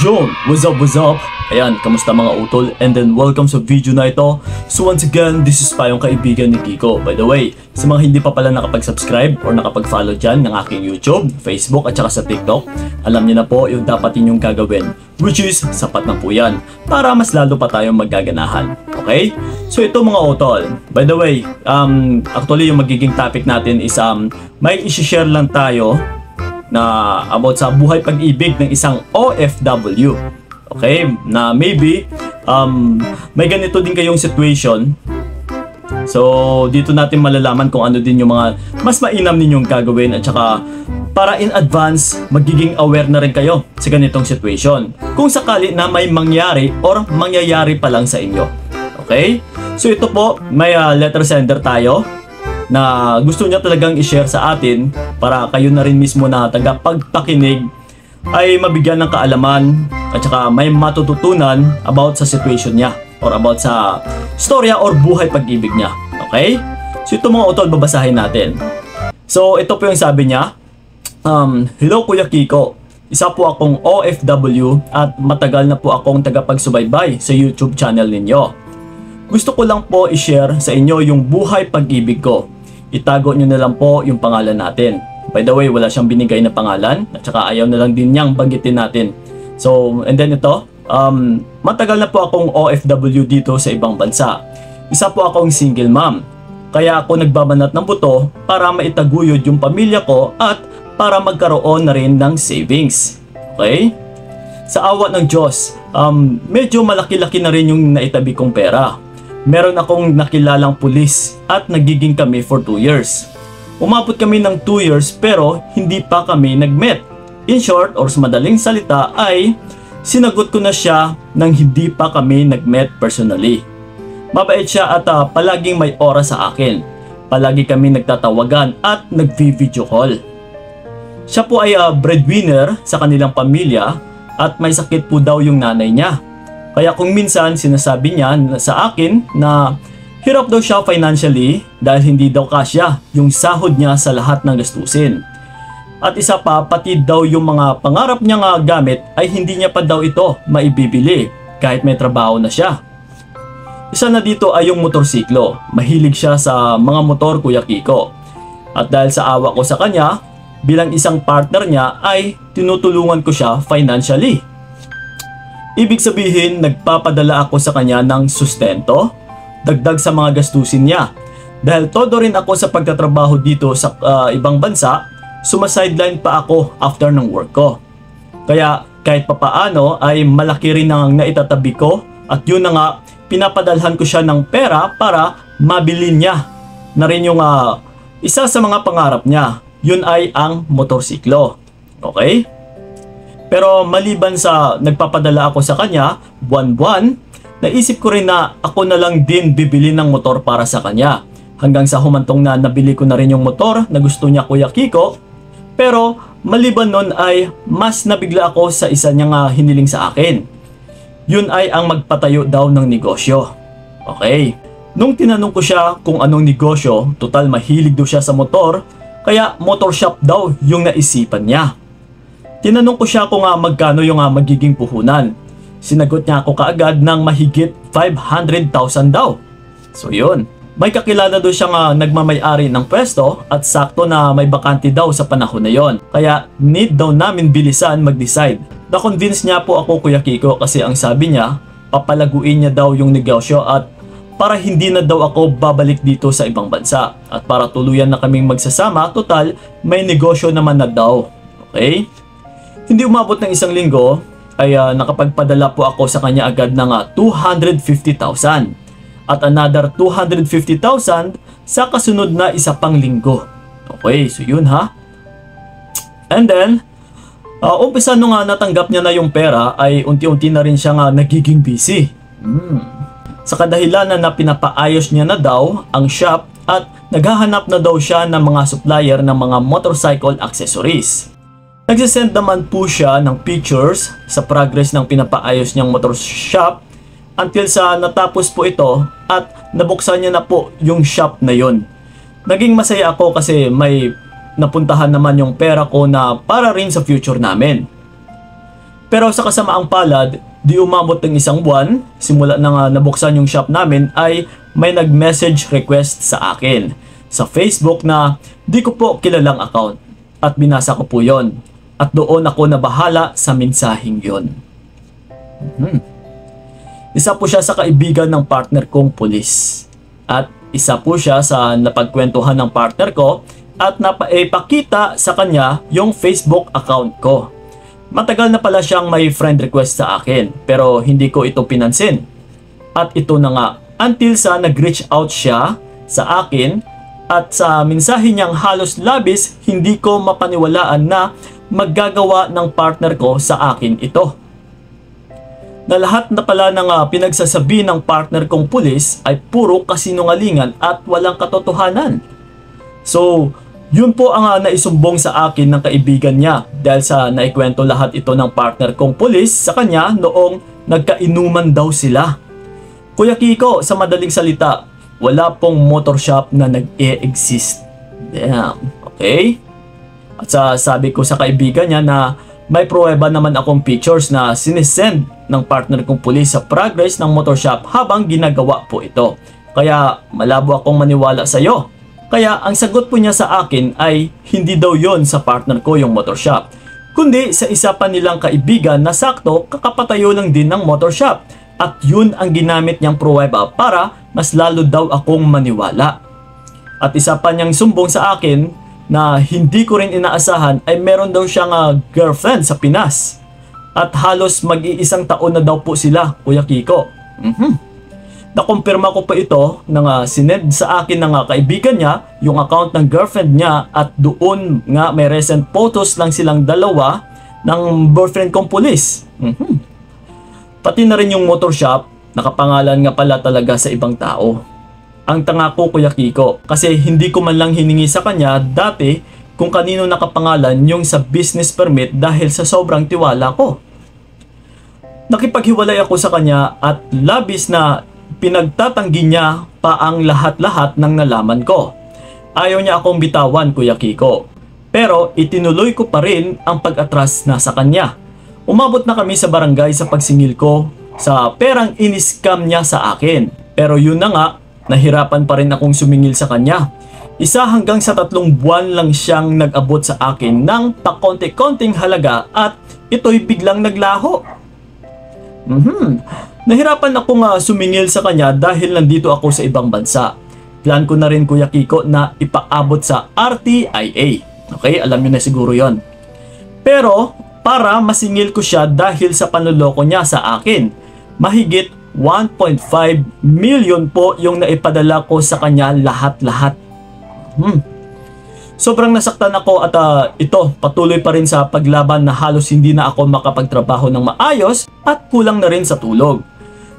Yo, what's up, what's up? Ayan, kamusta mga utol? And then welcome sa video na ito. So once again, this is pa yung kaibigan ni Kiko. By the way, sa mga hindi pa pala nakapag-subscribe or nakapag-follow dyan ng aking YouTube, Facebook at saka sa TikTok, alam niyo na po yung dapat ninyong gagawin, which is sapat na po yan para mas lalo pa tayong maggaganahan. Okay? So ito mga utol, by the way, actually yung magiging topic natin is may isi-share lang tayo na about sa buhay pag-ibig ng isang OFW. Okay? Na maybe may ganito din kayong situation. So dito natin malalaman kung ano din yung mga mas mainam ninyong gagawin at saka para in advance magiging aware na rin kayo sa ganitong situation kung sakali na may mangyari or mangyayari pa lang sa inyo. Okay? So ito po, may letter sender tayo na gusto niya talagang i-share sa atin para kayo na rin mismo na tagapagpakinig ay mabigyan ng kaalaman at saka may matututunan about sa situation niya or about sa storya or buhay pag-ibig niya. Okay? So ito mga utol, babasahin natin. So ito po yung sabi niya. Hello Kuya Kiko, isa po akong OFW at matagal na po akong tagapagsubaybay sa YouTube channel ninyo. Gusto ko lang po i-share sa inyo yung buhay pag-ibig ko. Itago nyo na lang po yung pangalan natin. By the way, wala siyang binigay na pangalan at saka ayaw na lang din niyang banggitin natin. So, and then ito, matagal na po akong OFW dito sa ibang bansa. Isa po akong single mom. Kaya ako nagbabanat ng buto para maitaguyod yung pamilya ko at para magkaroon na rin ng savings. Okay? Sa awa ng Diyos, medyo malaki-laki na rin yung naitabi kong pera. Meron akong nakilalang pulis at nagiging kami for 2 years. Umabot kami ng 2 years pero hindi pa kami nag-met. In short or sa madaling salita ay sinagot ko na siya nang hindi pa kami nag-met personally. Mabait siya at palaging may oras sa akin. Palagi kami nagtatawagan at nag-video call. Siya po ay breadwinner sa kanilang pamilya at may sakit po daw yung nanay niya. Kaya kung minsan sinasabi niya sa akin na hirap daw siya financially dahil hindi daw kasya yung sahod niya sa lahat ng gastusin. At isa pa, pati daw yung mga pangarap niya gamit ay hindi niya pa daw ito maibibili kahit may trabaho na siya. Isa na dito ay yung motorsiklo. Mahilig siya sa mga motor, Kuya Kiko. At dahil sa awa ko sa kanya, bilang isang partner niya ay tinutulungan ko siya financially. Ibig sabihin, nagpapadala ako sa kanya ng sustento, dagdag sa mga gastusin niya. Dahil todo rin ako sa pagtatrabaho dito sa ibang bansa, sumasideline pa ako after ng work ko. Kaya kahit papaano ay malaki rin ang naitatabi ko at yun na nga, pinapadalhan ko siya ng pera para mabili niya na rin yung isa sa mga pangarap niya. Yun ay ang motorsiklo. Okay? Pero maliban sa nagpapadala ako sa kanya, buwan-buwan, naisip ko rin na ako na lang din bibili ng motor para sa kanya. Hanggang sa humantong na nabili ko na rin yung motor na gusto niya, Kuya Kiko. Pero maliban nun ay mas nabigla ako sa isa niyang hiniling sa akin. Yun ay ang magpatayo daw ng negosyo. Okay. Nung tinanong ko siya kung anong negosyo, total mahilig daw siya sa motor, kaya motor shop daw yung naisipan niya. Tinanong ko siya kung magkano yung magiging puhunan. Sinagot niya ako kaagad ng mahigit 500,000 daw. So yun. May kakilala daw siyang nagmamay-ari ng pwesto at sakto na may bakante daw sa panahon na yon. Kaya need daw namin bilisan mag-decide. Na-convince niya po ako, Kuya Kiko, kasi ang sabi niya, papalaguin niya daw yung negosyo at para hindi na daw ako babalik dito sa ibang bansa. At para tuluyan na kaming magsasama, total may negosyo naman na daw. Okay? Hindi umabot ng 1 linggo ay nakapagpadala po ako sa kanya agad ng 250,000 at another 250,000 sa kasunod na isa pang linggo. Okay, so yun ha. And then, umpisa nung natanggap niya na yung pera ay unti-unti na rin siya nagiging busy. Sa kadahilanan na pinapaayos niya na daw ang shop at naghahanap na daw siya ng mga supplier ng mga motorcycle accessories. Nagsisend naman po siya ng pictures sa progress ng pinapaayos niyang motor shop until sa natapos po ito at nabuksan niya na po yung shop na yon. Naging masaya ako kasi may napuntahan naman yung pera ko na para rin sa future namin. Pero sa kasamaang palad, di umabot ng isang buwan, simula na nabuksan yung shop namin, ay may nag-message request sa akin sa Facebook na di ko po kilalang account. At binasa ko po yon. At doon ako nabahala sa mensaheng yon. Isa po siya sa kaibigan ng partner kong pulis. At isa po siya sa napagkwentuhan ng partner ko at napaipakita sa kanya yung Facebook account ko. Matagal na pala siyang may friend request sa akin pero hindi ko ito pinansin. At ito na nga, until sa nag-reach out siya sa akin at sa mensahe niyang halos labis hindi ko mapaniwalaan na maggagawa ng partner ko sa akin ito. Na lahat na pala ng pinagsasabi ng partner kong pulis ay puro kasinungalingan at walang katotohanan. So, yun po ang naisumbong sa akin ng kaibigan niya dahil sa naikwento lahat ito ng partner kong pulis sa kanya noong nagkainuman daw sila. Kuya Kiko, sa madaling salita, wala pong motor shop na nag-e-exist. Damn, okay? At sabi ko sa kaibigan niya na may pruweba naman akong pictures na sinisend ng partner kong pulis sa progress ng motor shop habang ginagawa po ito. Kaya malabo akong maniwala sa iyo. Kaya ang sagot po niya sa akin ay hindi daw yon sa partner ko yung motor shop, kundi sa isa pa nilang kaibigan na sakto kakapatayo lang din ng motor shop. At yun ang ginamit niyang pruweba para mas lalo daw akong maniwala. At isa pa niyang sumbong sa akin na hindi ko rin inaasahan ay meron daw siyang girlfriend sa Pinas. At halos mag-iisang taon na daw po sila, Kuya Kiko. Nakumpirma ko pa ito nang sinend sa akin ng kaibigan niya yung account ng girlfriend niya at doon nga may recent photos lang silang dalawa ng boyfriend kong pulis. Pati na rin yung motor shop, nakapangalan nga pala talaga sa ibang tao. Ang tanga ko, Kuya Kiko, kasi hindi ko man lang hiningi sa kanya dati kung kanino nakapangalan yung sa business permit dahil sa sobrang tiwala ko. Nakipaghiwalay ako sa kanya at labis na pinagtatanggi niya pa ang lahat-lahat ng nalaman ko. Ayaw niya akong bitawan, Kuya Kiko. Pero itinuloy ko pa rin ang pag-atras na sa kanya. Umabot na kami sa barangay sa pagsingil ko sa perang in-scam niya sa akin. Pero yun na nga, nahirapan pa rin akong sumingil sa kanya. 1 hanggang sa 3 buwan lang siyang nag-abot sa akin ng pakonti-konting halaga at ito'y biglang naglaho. Nahirapan akong sumingil sa kanya dahil nandito ako sa ibang bansa. Plan ko na rin, Kuya Kiko, na ipaabot sa RTIA. Okay, alam niyo na siguro yon. Pero para masingil ko siya dahil sa panloloko niya sa akin, mahigit 1.5 million po yung naipadala ko sa kanya lahat-lahat. Sobrang nasaktan ako at ito patuloy pa rin sa paglaban na halos hindi na ako makapagtrabaho ng maayos at kulang na rin sa tulog.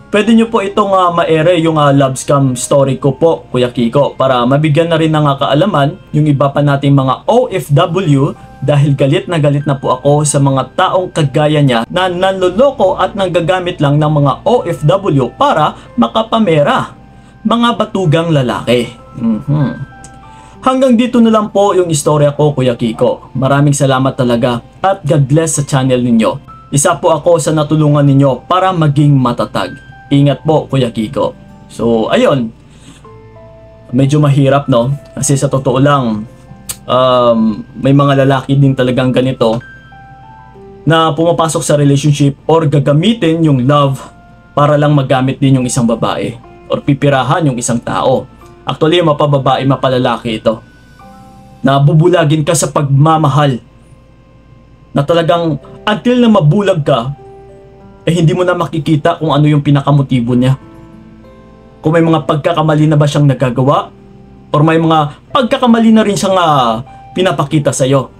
Pwede nyo po itong ma-ere yung love scam story ko po, Kuya Kiko, para mabigyan na rin ng kaalaman yung iba pa nating mga OFW dahil galit na po ako sa mga taong kagaya niya na nanloloko at nanggagamit lang ng mga OFW para makapamera. Mga batugang lalaki. Hanggang dito na lang po yung istorya ko, Kuya Kiko. Maraming salamat talaga at God bless sa channel ninyo. Isa po ako sa natulungan ninyo para maging matatag. Ingat po, Kuya Kiko. So, ayun. Medyo mahirap, no? Kasi sa totoo lang, may mga lalaki din talagang ganito na pumapasok sa relationship or gagamitin yung love para lang magamit din yung isang babae or pipirahan yung isang tao. Actually, mapababae, mapalalaki ito. Na bubulagin ka sa pagmamahal. Na talagang until na mabulag ka, hindi mo na makikita kung ano yung pinakamotibo niya. Kung may mga pagkakamali na ba siyang nagagawa or may mga pagkakamali na rin siyang pinapakita sa'yo.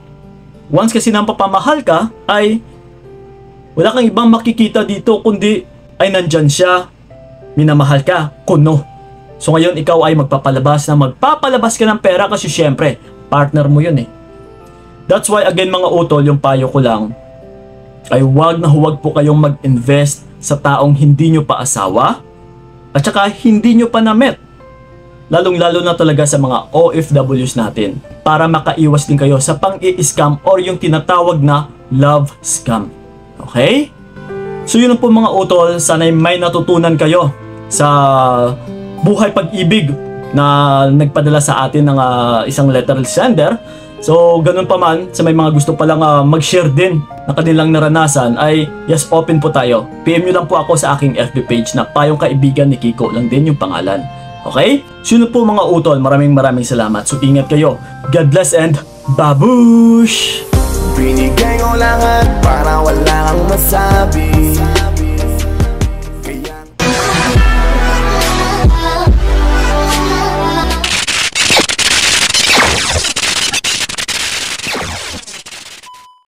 Once kasi nang papamahal ka, ay wala kang ibang makikita dito kundi ay nandyan siya, minamahal ka, kuno. So ngayon ikaw ay magpapalabas ka ng pera kasi syempre, partner mo yun eh. That's why again mga utol, yung payo ko lang, ay huwag po kayong mag-invest sa taong hindi nyo pa asawa at saka hindi nyo pa na-met. Lalong-lalo na talaga sa mga OFWs natin para makaiwas din kayo sa pang-i-scam or yung tinatawag na love scam. Okay? So yun po mga utol, sana'y may natutunan kayo sa buhay pag-ibig na nagpadala sa atin ng isang letter sender. So ganun pa man, sa may mga gusto palang mag-share din na kanilang naranasan ay yes, open po tayo. PM nyo lang po ako sa aking FB page na Payong Kaibigan ni Kiko lang din yung pangalan. Okay? So yun po mga utol, maraming salamat. So ingat kayo. God bless and babush! Binigay ko lahat para wala kang masabi.